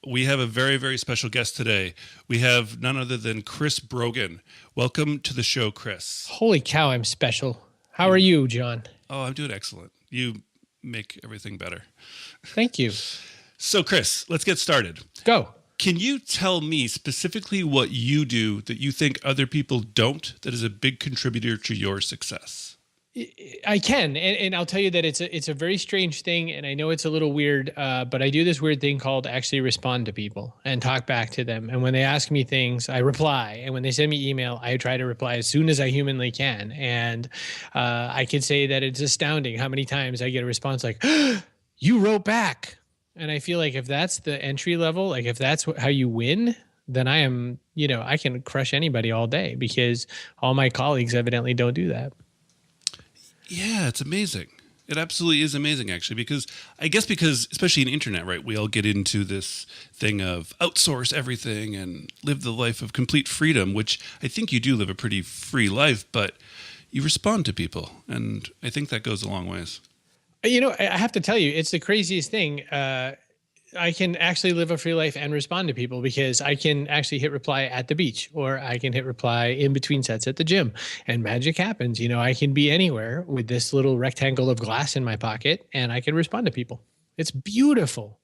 we have a very, very special guest today. We have none other than Chris Brogan. Welcome to the show, Chris. Holy cow, I'm special. How are you, John? Oh, I'm doing excellent. You make everything better. Thank you. So, Chris, let's get started. Go. Can you tell me specifically what you do that you think other people don't, that is a big contributor to your success? I can, and I'll tell you that it's a very strange thing, and I know it's a little weird, but I do this weird thing called actually respond to people and talk back to them. And when they ask me things, I reply, and when they send me email, I try to reply as soon as I humanly can. And I can say that it's astounding how many times I get a response like, "You wrote back," and I feel like if that's the entry level, like if that's how you win, then I am, I can crush anybody all day because all my colleagues evidently don't do that. Yeah, it's amazing. It absolutely is amazing, actually, because especially in internet, right, we all get into this thing of outsource everything and live the life of complete freedom, which I think you do live a pretty free life, but you respond to people. And I think that goes a long ways. I have to tell you, it's the craziest thing. I can actually live a free life and respond to people because I can actually hit reply at the beach, or I can hit reply in between sets at the gym, and magic happens. I can be anywhere with this little rectangle of glass in my pocket and I can respond to people. It's beautiful.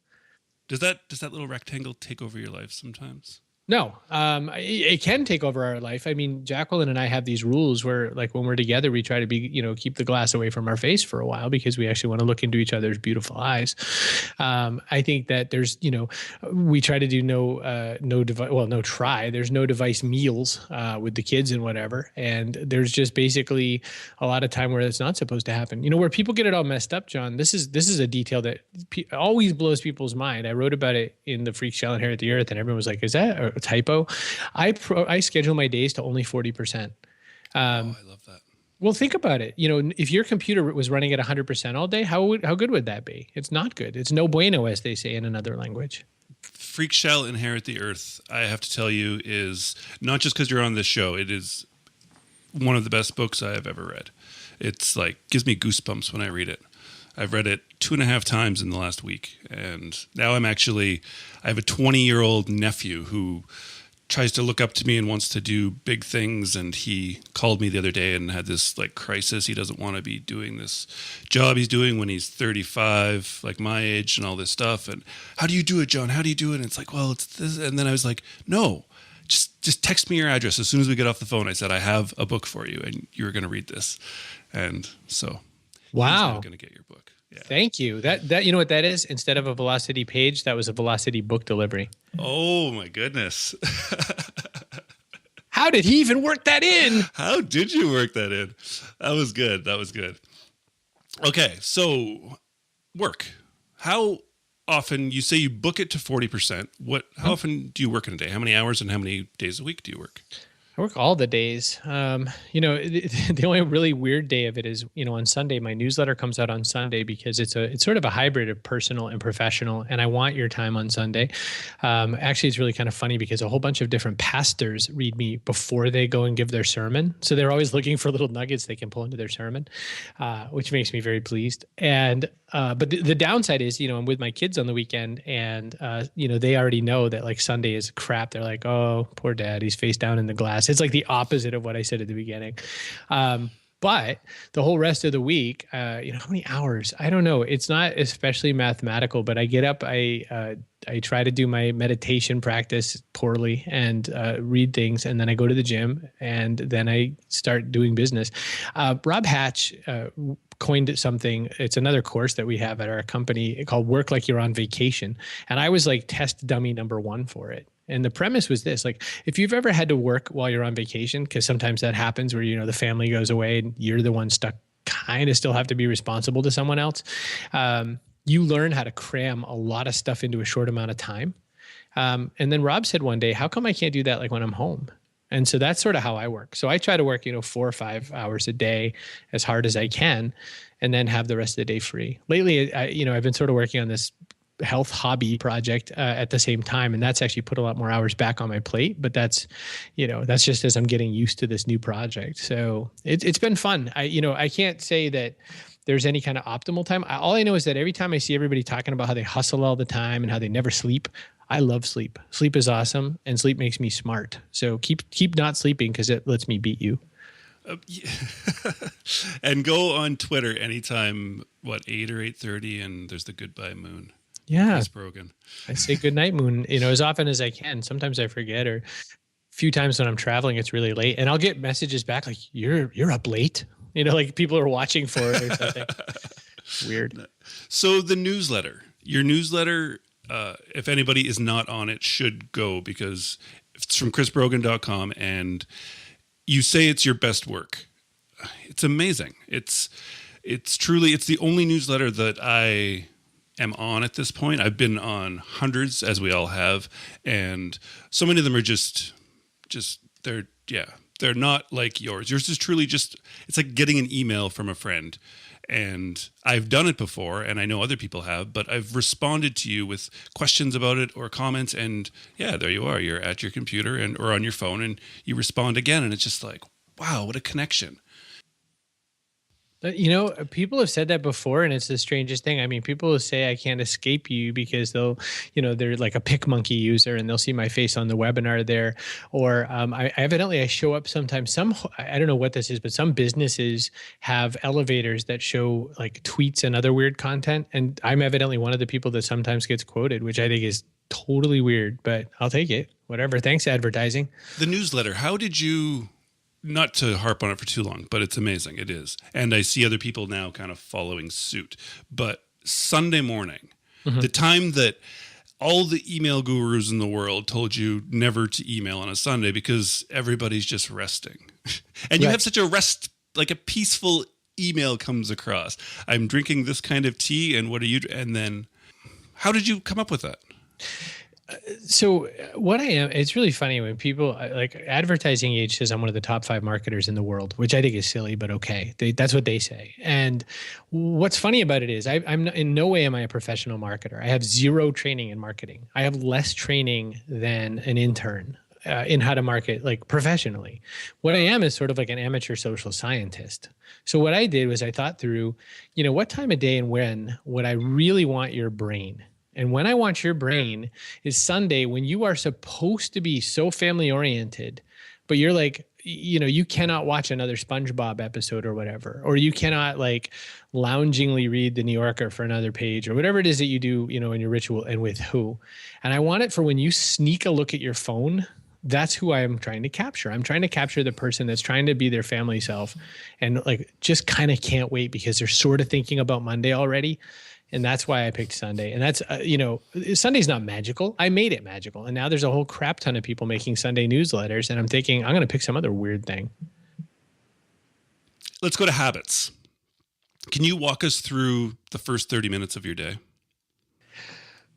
Does that little rectangle take over your life sometimes? No, it can take over our life. I mean, Jacqueline and I have these rules where, like, when we're together, we try to be, keep the glass away from our face for a while because we actually want to look into each other's beautiful eyes. I think that there's, we try to do there's no device meals with the kids and whatever. And there's just basically a lot of time where it's not supposed to happen. Where people get it all messed up, John, this is a detail that always blows people's mind. I wrote about it in the Freak Shall Inherit the Earth, and everyone was like, is that a typo? I schedule my days to only 40%. I love that. Well, think about it. If your computer was running at 100% all day, how good would that be? It's not good. It's no bueno, as they say in another language. Freak Shall Inherit the Earth, I have to tell you, is not just because you're on this show. It is one of the best books I have ever read. It's like gives me goosebumps when I read it. I've read it 2.5 times in the last week. And now I have a 20-year-old nephew who tries to look up to me and wants to do big things. And he called me the other day and had this like crisis. He doesn't want to be doing this job he's doing when he's 35, like my age and all this stuff. And how do you do it, John? How do you do it? And it's like, well, it's this. And then I was like, no, just text me your address. As soon as we get off the phone, I said, I have a book for you and you're going to read this. And so wow, he's going to get your book. Yeah. Thank you. That you know what that is? Instead of a Velocity page, that was a Velocity book delivery. Oh my goodness. How did he even work that in? How did you work that in? That was good. Okay, so work. How often, you say you book it to 40%. How often do you work in a day? How many hours and how many days a week do you work? I work all the days. The only really weird day of it is, on Sunday. My newsletter comes out on Sunday because it's sort of a hybrid of personal and professional, and I want your time on Sunday. Actually, it's really kind of funny because a whole bunch of different pastors read me before they go and give their sermon, so they're always looking for little nuggets they can pull into their sermon, which makes me very pleased. And but the downside is, I'm with my kids on the weekend, and they already know that like Sunday is crap. They're like, oh, poor dad, he's face down in the glass. It's like the opposite of what I said at the beginning. But the whole rest of the week, how many hours? I don't know. It's not especially mathematical, but I get up, I try to do my meditation practice poorly and read things. And then I go to the gym and then I start doing business. Rob Hatch coined something. It's another course that we have at our company called Work Like You're on Vacation. And I was like test dummy number 1 for it. And the premise was this, like, if you've ever had to work while you're on vacation, because sometimes that happens where, the family goes away and you're the one stuck, kind of still have to be responsible to someone else. You learn how to cram a lot of stuff into a short amount of time. And then Rob said one day, how come I can't do that like when I'm home? And so that's sort of how I work. So I try to work, 4 or 5 hours a day as hard as I can, and then have the rest of the day free. Lately, I've been sort of working on this health hobby project at the same time. And that's actually put a lot more hours back on my plate, but that's just as I'm getting used to this new project. So it's been fun. I can't say that there's any kind of optimal time. All I know is that every time I see everybody talking about how they hustle all the time and how they never sleep, I love sleep. Sleep is awesome, and sleep makes me smart. So keep not sleeping because it lets me beat you. Yeah. And go on Twitter anytime, 8 or 8:30, and there's the goodbye moon. Yeah, Chris Brogan. I say good night, moon. As often as I can. Sometimes I forget, or a few times when I'm traveling, it's really late, and I'll get messages back like you're up late. Like people are watching for it or something. Weird. So the newsletter, your newsletter, if anybody is not on it, should go, because it's from chrisbrogan.com, and you say it's your best work. It's amazing. It's truly, it's the only newsletter that I am on at this point. I've been on hundreds, as we all have, and so many of them are just they're not like yours. Yours is truly just, it's like getting an email from a friend. And I've done it before, and I know other people have, but I've responded to you with questions about it or comments, and yeah, there you are. You're at your computer or on your phone, and you respond again, and it's just like, wow, what a connection. People have said that before, and it's the strangest thing. I mean, people will say I can't escape you because they're like a PicMonkey user, and they'll see my face on the webinar there. Or I show up sometimes. I don't know what this is, but some businesses have elevators that show like tweets and other weird content, and I'm evidently one of the people that sometimes gets quoted, which I think is totally weird, but I'll take it. Whatever. Thanks, advertising. The newsletter. How did you? Not to harp on it for too long, but it's amazing. It is. And I see other people now kind of following suit. But Sunday morning, the time that all the email gurus in the world told you never to email on a Sunday because everybody's just resting. And you have such a rest, like a peaceful email comes across. I'm drinking this kind of tea, and what are you? And then how did you come up with that? So what I am, it's really funny when people like Advertising Age says I'm one of the top 5 marketers in the world, which I think is silly, but okay. That's what they say. And what's funny about it is I'm in no way am I a professional marketer. I have 0 training in marketing. I have less training than an intern in how to market like professionally. What I am is sort of like an amateur social scientist. So what I did was I thought through, what time of day and when would I really want your brain? And when I want your brain is Sunday, when you are supposed to be so family oriented, but you're like, you cannot watch another SpongeBob episode or whatever, or you cannot like loungingly read the New Yorker for another page or whatever it is that you do, in your ritual and with who. And I want it for when you sneak a look at your phone. That's who I am trying to capture. I'm trying to capture the person that's trying to be their family self and like just kind of can't wait because they're sort of thinking about Monday already. And that's why I picked Sunday. And that's, Sunday's not magical. I made it magical. And now there's a whole crap ton of people making Sunday newsletters. And I'm thinking, I'm going to pick some other weird thing. Let's go to habits. Can you walk us through the first 30 minutes of your day?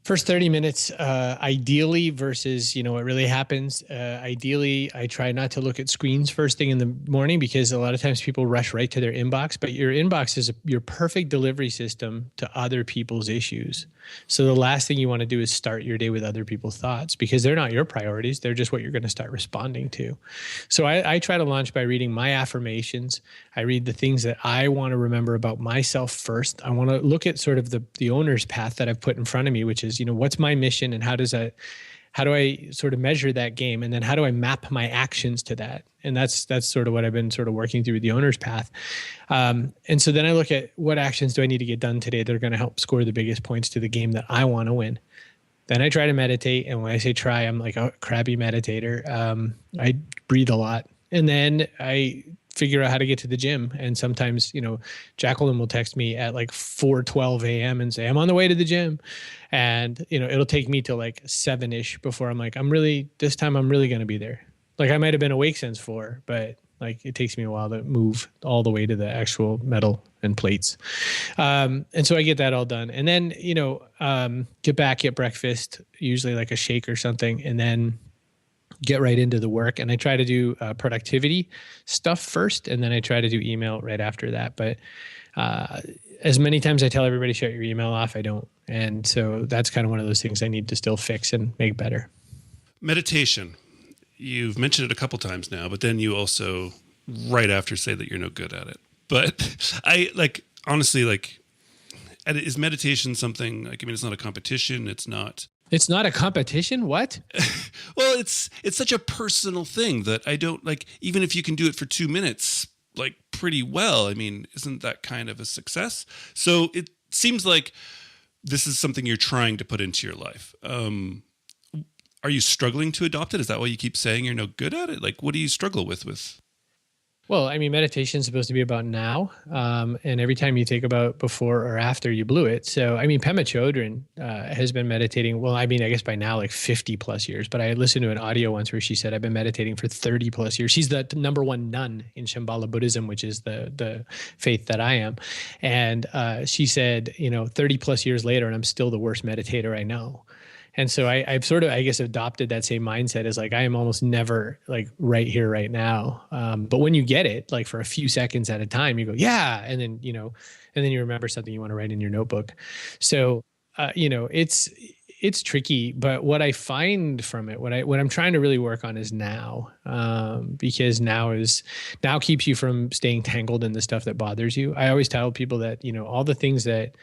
First 30 minutes, ideally versus, what really happens. Ideally, I try not to look at screens first thing in the morning because a lot of times people rush right to their inbox, but your inbox is your perfect delivery system to other people's issues. So the last thing you want to do is start your day with other people's thoughts because they're not your priorities. They're just what you're going to start responding to. So I try to launch by reading my affirmations. I read the things that I want to remember about myself first. I want to look at sort of the owner's path that I've put in front of me, which is, what's my mission and how do I sort of measure that game? And then how do I map my actions to that? And that's sort of what I've been sort of working through with the owner's path. And so then I look at what actions do I need to get done today that are going to help score the biggest points to the game that I want to win. Then I try to meditate. And when I say try, I'm like a crabby meditator. I breathe a lot. And then I figure out how to get to the gym. And sometimes, Jacqueline will text me at like 4:12 a.m. and say, I'm on the way to the gym. And, it'll take me till like 7-ish before I'm like, this time I'm really going to be there. Like I might've been awake since 4, but like it takes me a while to move all the way to the actual metal and plates. And so I get that all done. And then, get breakfast, usually like a shake or something. And then get right into the work. And I try to do productivity stuff first, and then I try to do email right after that. But as many times I tell everybody, shut your email off, I don't. And so that's kind of one of those things I need to still fix and make better. Meditation. You've mentioned it a couple times now, but then you also right after say that you're no good at it. But I honestly, is meditation something it's not a competition. It's not. It's not a competition. What? Well, it's such a personal thing that I don't like. Even if you can do it for 2 minutes, like pretty well, I mean, isn't that kind of a success? So it seems like this is something you're trying to put into your life. Are you struggling to adopt it? Is that why you keep saying you're no good at it? Like, what do you struggle with? Well, I mean, meditation is supposed to be about now. And every time you think about before or after, you blew it. So, I mean, Pema Chodron has been meditating. Well, I mean, I guess by now, like 50 plus years. But I listened to an audio once where she said, I've been meditating for 30 plus years. She's the number one nun in Shambhala Buddhism, which is the faith that I am. And she said, 30 plus years later, and I'm still the worst meditator I know. And so I've sort of, I guess, adopted that same mindset as like, I am almost never like right here, right now. But when you get it, like for a few seconds at a time, you go, yeah. And then, and then you remember something you want to write in your notebook. So, it's tricky, but what I find from it, what I'm trying to really work on is now, because now keeps you from staying tangled in the stuff that bothers you. I always tell people that, all the things that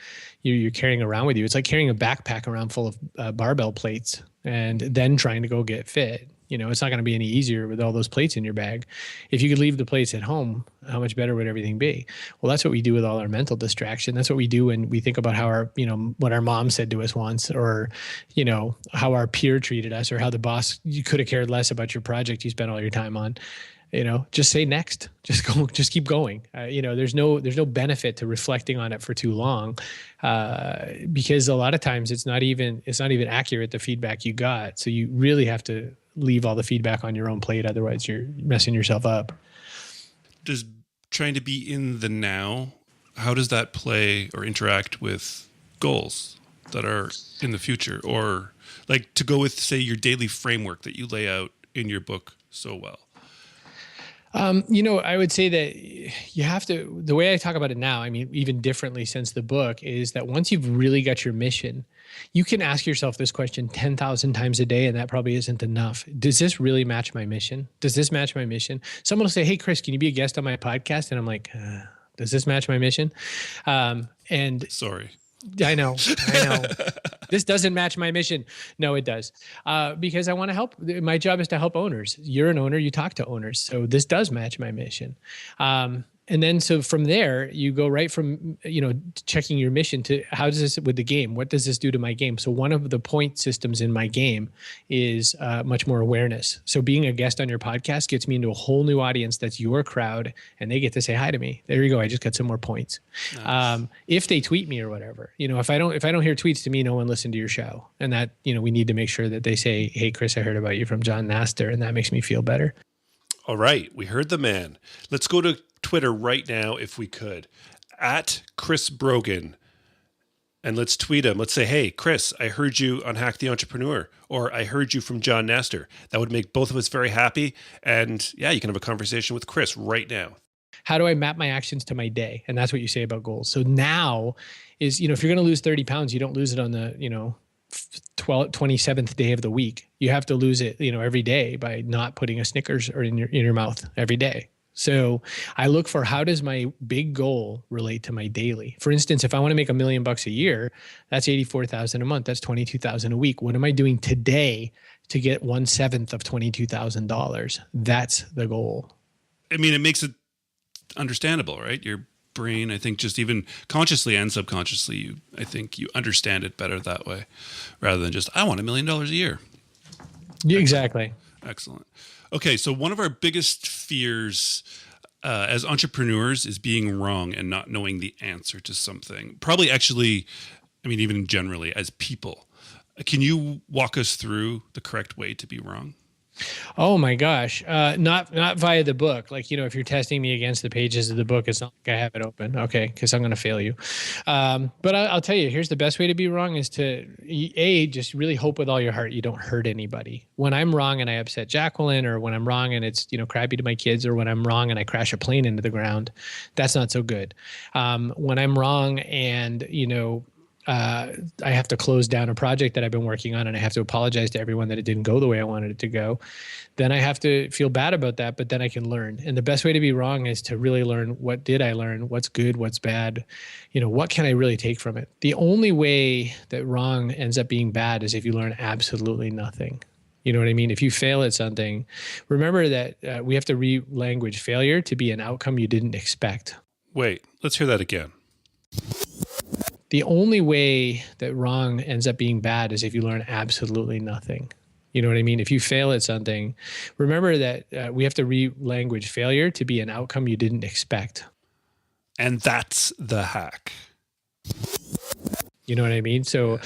you're carrying around with you, it's like carrying a backpack around full of barbell plates and then trying to go get fit. It's not going to be any easier with all those plates in your bag. If you could leave the plates at home, how much better would everything be? Well, that's what we do with all our mental distraction. That's what we do when we think about how what our mom said to us once, or, how our peer treated us, or how the boss, you could have cared less about your project you spent all your time on. Just say next, just keep going. There's no benefit to reflecting on it for too long, because a lot of times it's not even accurate, the feedback you got. So you really have to leave all the feedback on your own plate. Otherwise you're messing yourself up. Does trying to be in the now, how does that play or interact with goals that are in the future, or like to go with, say, your daily framework that you lay out in your book so well? I would say that you have to, the way I talk about it now, I mean, even differently since the book, is that once you've really got your mission, you can ask yourself this question 10,000 times a day, and that probably isn't enough. Does this really match my mission? Does this match my mission? Someone will say, hey, Chris, can you be a guest on my podcast? And I'm like, does this match my mission? And sorry. I know. This doesn't match my mission. No, it does. Because I want to help. My job is to help owners. You're an owner, you talk to owners. So this does match my mission. And then, so from there, you go right from, checking your mission to how does this with the game? What does this do to my game? So one of the point systems in my game is much more awareness. So being a guest on your podcast gets me into a whole new audience that's your crowd, and they get to say hi to me. There you go. I just got some more points. Nice. If they tweet me or whatever, if I don't hear tweets to me, no one listened to your show. And that, we need to make sure that they say, hey, Chris, I heard about you from John Nastor, and that makes me feel better. All right. We heard the man. Let's go to Twitter right now, if we could, at Chris Brogan, and let's tweet him. Let's say, hey, Chris, I heard you on Hack the Entrepreneur, or I heard you from John Nastor. That would make both of us very happy. And yeah, you can have a conversation with Chris right now. How do I map my actions to my day? And that's what you say about goals. So now is, if you're going to lose 30 pounds, you don't lose it on the, 27th day of the week. You have to lose it, every day by not putting a Snickers or in your mouth every day. So I look for, how does my big goal relate to my daily? For instance, if I want to make $1 million a year, that's 84,000 a month. That's 22,000 a week. What am I doing today to get 1/7 of $22,000? That's the goal. I mean, it makes it understandable, right? Your brain, I think, just even consciously and subconsciously, I think you understand it better that way, rather than just, I want $1 million a year. Yeah, exactly. Excellent. Okay, so one of our biggest fears as entrepreneurs is being wrong and not knowing the answer to something. Probably actually, I mean, even generally as people. Can you walk us through the correct way to be wrong? Oh my gosh. Not via the book. Like, if you're testing me against the pages of the book, it's not like I have it open. Okay. Cause I'm going to fail you. But I'll tell you, here's the best way to be wrong is to just really hope with all your heart you don't hurt anybody. When I'm wrong and I upset Jacqueline, or when I'm wrong and it's, crappy to my kids, or when I'm wrong and I crash a plane into the ground, that's not so good. When I'm wrong and, I have to close down a project that I've been working on and I have to apologize to everyone that it didn't go the way I wanted it to go, then I have to feel bad about that, but then I can learn. And the best way to be wrong is to really learn, what did I learn? What's good? What's bad? What can I really take from it? The only way that wrong ends up being bad is if you learn absolutely nothing. You know what I mean? If you fail at something, remember that we have to re-language failure to be an outcome you didn't expect. Wait, let's hear that again. The only way that wrong ends up being bad is if you learn absolutely nothing. You know what I mean? If you fail at something, remember that we have to re-language failure to be an outcome you didn't expect. And that's the hack. You know what I mean? So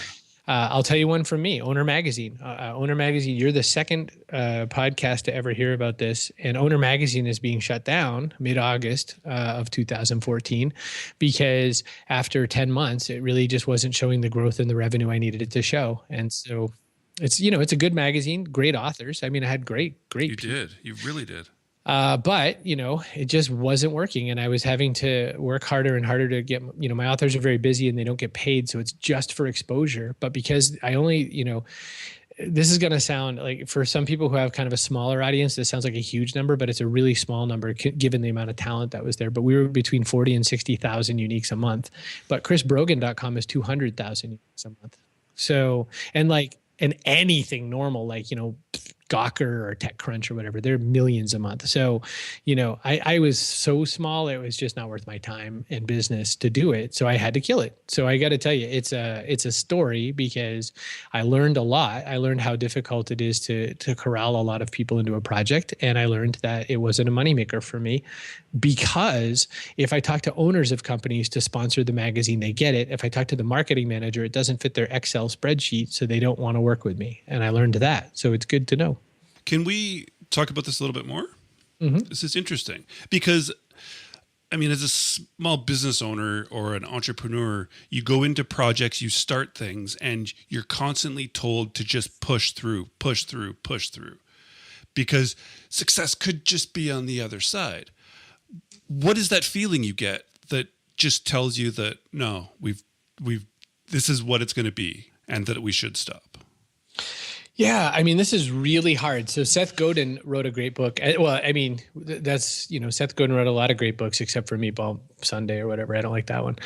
I'll tell you one from me, Owner Magazine. Owner Magazine, you're the second podcast to ever hear about this. And Owner Magazine is being shut down mid-August of 2014 because after 10 months, it really just wasn't showing the growth and the revenue I needed it to show. And so it's a good magazine, great authors. I mean, I had great You did. You really did. But it just wasn't working, and I was having to work harder and harder to get, my authors are very busy and they don't get paid. So it's just for exposure. But because I only, this is going to sound like, for some people who have kind of a smaller audience, this sounds like a huge number, but it's a really small number given the amount of talent that was there. But we were between 40 and 60,000 uniques a month, but chrisbrogan.com is 200,000 uniques a month. So, and anything normal, like, Gawker or TechCrunch or whatever, they're millions a month. So, I was so small, it was just not worth my time and business to do it. So I had to kill it. So I got to tell you, it's a story because I learned a lot. I learned how difficult it is to corral a lot of people into a project. And I learned that it wasn't a moneymaker for me, because if I talk to owners of companies to sponsor the magazine, they get it. If I talk to the marketing manager, it doesn't fit their Excel spreadsheet, so they don't want to work with me. And I learned that. So it's good to know. Can we talk about this a little bit more? Mm-hmm. This is interesting because, as a small business owner or an entrepreneur, you go into projects, you start things, and you're constantly told to just push through, because success could just be on the other side. What is that feeling you get that just tells you that, no, this is what it's going to be and that we should stop? Yeah, this is really hard. So Seth Godin wrote a great book. Well, that's, Seth Godin wrote a lot of great books except for Meatball Sunday or whatever. I don't like that one.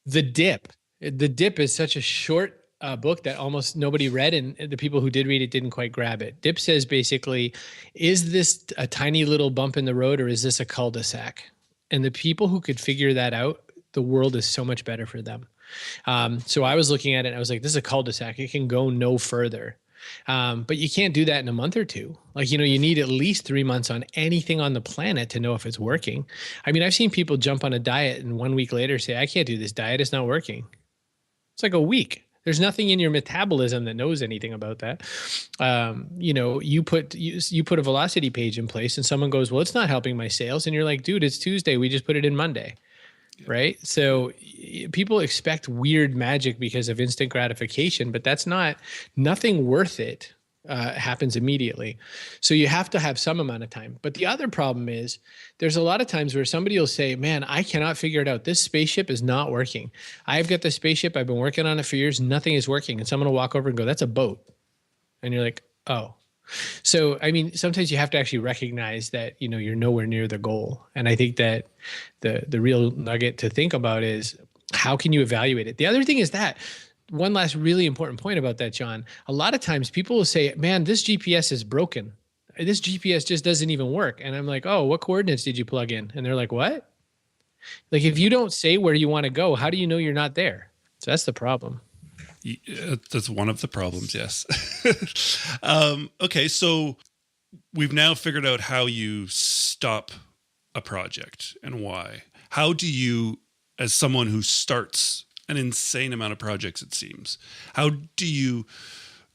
The Dip. The Dip is such a short book that almost nobody read, and the people who did read it didn't quite grab it. Dip says basically, is this a tiny little bump in the road or is this a cul-de-sac? And the people who could figure that out, the world is so much better for them. So I was looking at it and I was like, this is a cul-de-sac. It can go no further. But you can't do that in a month or two. You need at least 3 months on anything on the planet to know if it's working. I've seen people jump on a diet and 1 week later say, I can't do this diet. It's not working. It's like a week. There's nothing in your metabolism that knows anything about that. You put a velocity page in place and someone goes, well, it's not helping my sales. And you're like, dude, it's Tuesday. We just put it in Monday. Right. So people expect weird magic because of instant gratification, but nothing worth it happens immediately. So you have to have some amount of time. But the other problem is there's a lot of times where somebody will say, man, I cannot figure it out. This spaceship is not working. I've got the spaceship. I've been working on it for years. Nothing is working. And someone will walk over and go, that's a boat. And you're like, oh. So, sometimes you have to actually recognize that, you're nowhere near the goal. And I think that the real nugget to think about is how can you evaluate it? The other thing is that one last really important point about that, John, a lot of times people will say, man, this GPS is broken. This GPS just doesn't even work. And I'm like, oh, what coordinates did you plug in? And they're like, what? If you don't say where you want to go, how do you know you're not there? So that's the problem. That's one of the problems, yes. Okay, so we've now figured out how you stop a project and why. How do you, as someone who starts an insane amount of projects, it seems, can you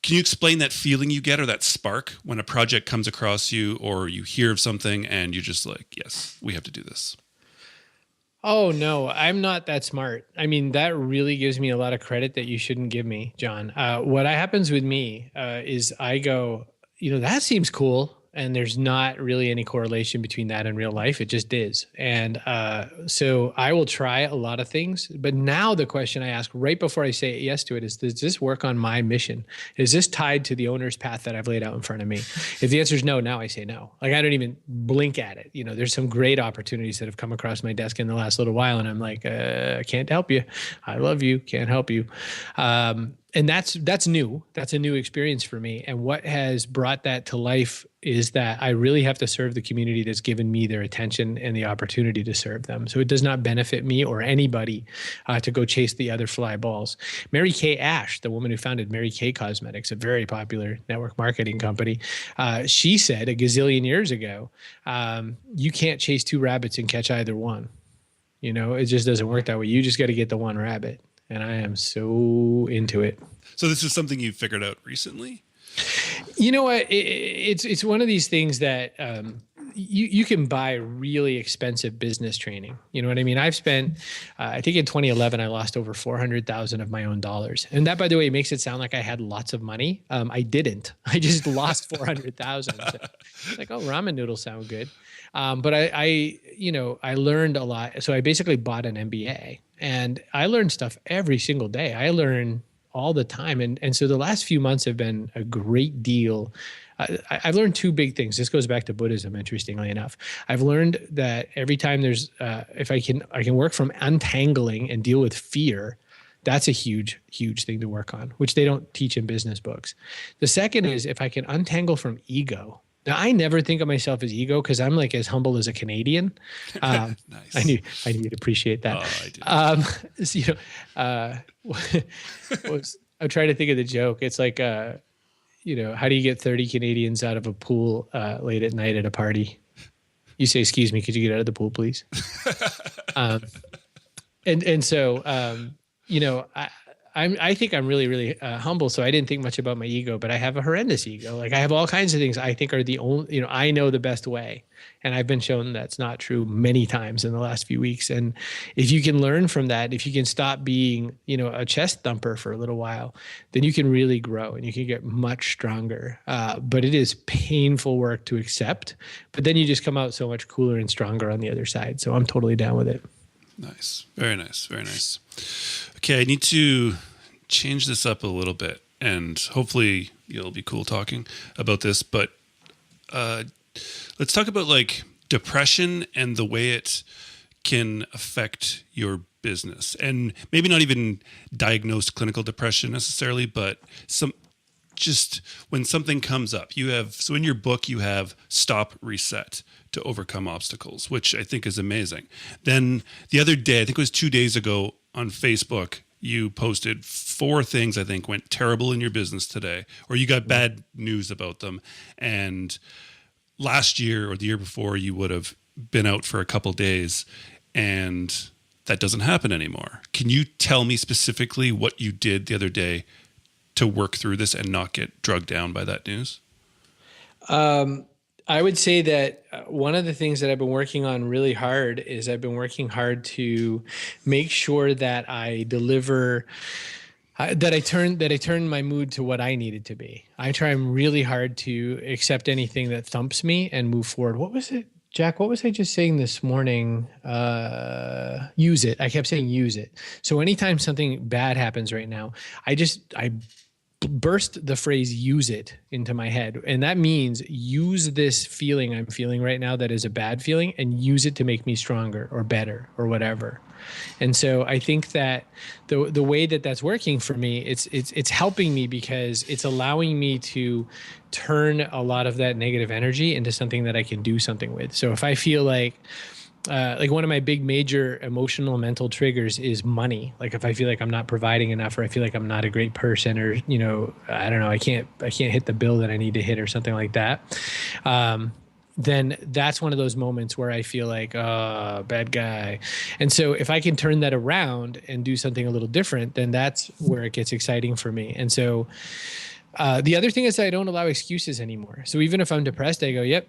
explain that feeling you get or that spark when a project comes across you or you hear of something and you're just like, yes, we have to do this? Oh, no, I'm not that smart. That really gives me a lot of credit that you shouldn't give me, John. What happens with me is I go, that seems cool. And there's not really any correlation between that and real life. It just is. And so I will try a lot of things. But now the question I ask right before I say yes to it is, does this work on my mission? Is this tied to the owner's path that I've laid out in front of me? If the answer is no, now I say no. Like, I don't even blink at it. You know, there's some great opportunities that have come across my desk in the last little while. And I'm like, I can't help you. I love you. Can't help you. And that's new. That's a new experience for me. And what has brought that to life is that I really have to serve the community that's given me their attention and the opportunity to serve them. So it does not benefit me or anybody to go chase the other fly balls. Mary Kay Ash, the woman who founded Mary Kay Cosmetics, a very popular network marketing company, she said a gazillion years ago, you can't chase two rabbits and catch either one. You know, it just doesn't work that way. You just got to get the one rabbit. And I am so into it. So this is something you figured out recently? You know what? It's one of these things that you can buy really expensive business training. You know what I mean? I've spent, I think in 2011, I lost over 400,000 of my own dollars. And that, by the way, makes it sound like I had lots of money. I didn't. I just lost 400,000. So it's like, oh, ramen noodles sound good. But I learned a lot. So I basically bought an MBA. And I learn stuff every single day. I learn all the time. And so the last few months have been a great deal. I've learned two big things. This goes back to Buddhism, interestingly enough. I've learned that every time there's, if I can work from untangling and deal with fear, that's a huge, huge thing to work on, which they don't teach in business books. The second is if I can untangle from ego. Now, I never think of myself as ego because I'm like as humble as a Canadian. Nice. I knew you'd appreciate that. Oh, I do. So, I'm trying to think of the joke. It's like, how do you get 30 Canadians out of a pool late at night at a party? You say, excuse me, could you get out of the pool, please? I think I'm really, really humble. So I didn't think much about my ego, but I have a horrendous ego. Like I have all kinds of things I think are the only, I know the best way. And I've been shown that's not true many times in the last few weeks. And if you can learn from that, if you can stop being, a chest thumper for a little while, then you can really grow and you can get much stronger. But it is painful work to accept, but then you just come out so much cooler and stronger on the other side. So I'm totally down with it. Nice. Very nice. Very nice. Okay, I need to change this up a little bit, and hopefully you'll be cool talking about this, but let's talk about like depression and the way it can affect your business. And maybe not even diagnosed clinical depression necessarily, but just when something comes up, so in your book, you have stop, reset to overcome obstacles, which I think is amazing. Then the other day, I think it was 2 days ago on Facebook, you posted 4 things I think went terrible in your business today, or you got bad news about them. And last year or the year before, you would have been out for a couple days, and that doesn't happen anymore. Can you tell me specifically what you did the other day to work through this and not get drugged down by that news? I would say that one of the things that I've been working on really hard is I've been working hard to make sure that I deliver, that I turn my mood to what I need it to be. I try really hard to accept anything that thumps me and move forward. What was it, Jack? What was I just saying this morning? Use it. I kept saying use it. So anytime something bad happens right now, I burst the phrase use it into my head. And that means use this feeling I'm feeling right now that is a bad feeling and use it to make me stronger or better or whatever. And so I think that the way that that's working for me, it's helping me because it's allowing me to turn a lot of that negative energy into something that I can do something with. So if I feel like one of my big major emotional mental triggers is money. Like if I feel like I'm not providing enough, or I feel like I'm not a great person, or, I don't know, I can't hit the bill that I need to hit or something like that. Then that's one of those moments where I feel like, oh, bad guy. And so if I can turn that around and do something a little different, then that's where it gets exciting for me. And so the other thing is I don't allow excuses anymore. So even if I'm depressed, I go, yep,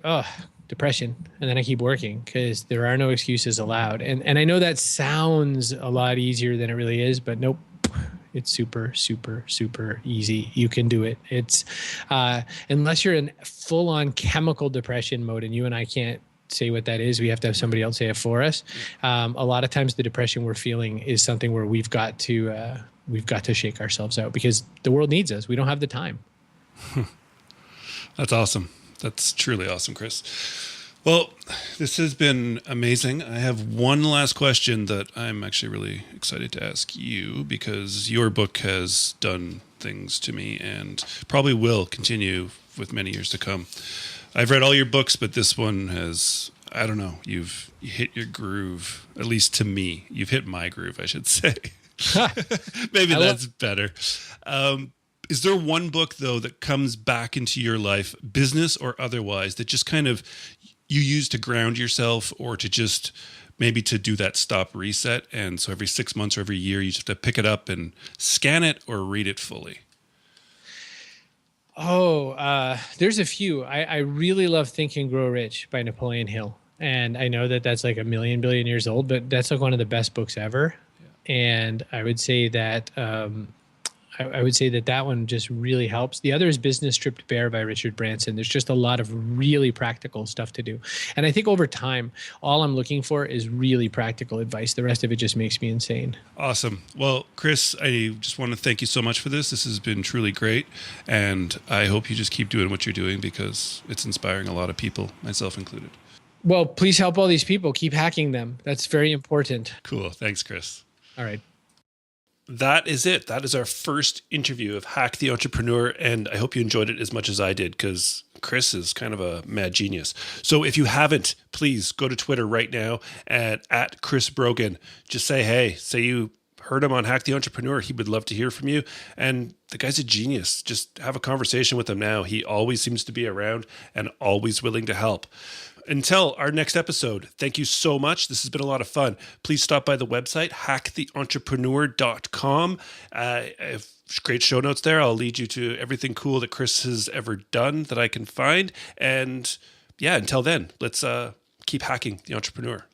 depression. And then I keep working because there are no excuses allowed. And I know that sounds a lot easier than it really is, but nope. It's super, super, super easy. You can do it. It's unless you're in full on chemical depression mode, and you and I can't say what that is. We have to have somebody else say it for us. A lot of times the depression we're feeling is something where we've got to shake ourselves out because the world needs us. We don't have the time. That's awesome. That's truly awesome, Chris. Well, this has been amazing. I have one last question that I'm actually really excited to ask you because your book has done things to me and probably will continue with many years to come. I've read all your books, but this one has, I don't know, you hit your groove, at least to me. You've hit my groove, I should say. Maybe that's better. Is there one book, though, that comes back into your life, business or otherwise, that just kind of you use to ground yourself or to just maybe to do that stop reset? And so every 6 months or every year, you just have to pick it up and scan it or read it fully. There's a few. I really love Think and Grow Rich by Napoleon Hill. And I know that that's like a million billion years old, but that's like one of the best books ever. Yeah. And I would say that that one just really helps. The other is Business Stripped Bare by Richard Branson. There's just a lot of really practical stuff to do. And I think over time, all I'm looking for is really practical advice. The rest of it just makes me insane. Awesome. Well, Chris, I just want to thank you so much for this. This has been truly great. And I hope you just keep doing what you're doing because it's inspiring a lot of people, myself included. Well, please help all these people. Keep hacking them. That's very important. Cool. Thanks, Chris. All right. That is it. That is our first interview of Hack the Entrepreneur, and I hope you enjoyed it as much as I did because Chris is kind of a mad genius. So if you haven't, please go to Twitter right now at Chris Brogan. Just say, hey, say you heard him on Hack the Entrepreneur. He would love to hear from you. And the guy's a genius. Just have a conversation with him now. He always seems to be around and always willing to help. Until our next episode, thank you so much. This has been a lot of fun. Please stop by the website, hacktheentrepreneur.com. I have great show notes there. I'll lead you to everything cool that Chris has ever done that I can find. And yeah, until then, let's keep hacking the entrepreneur.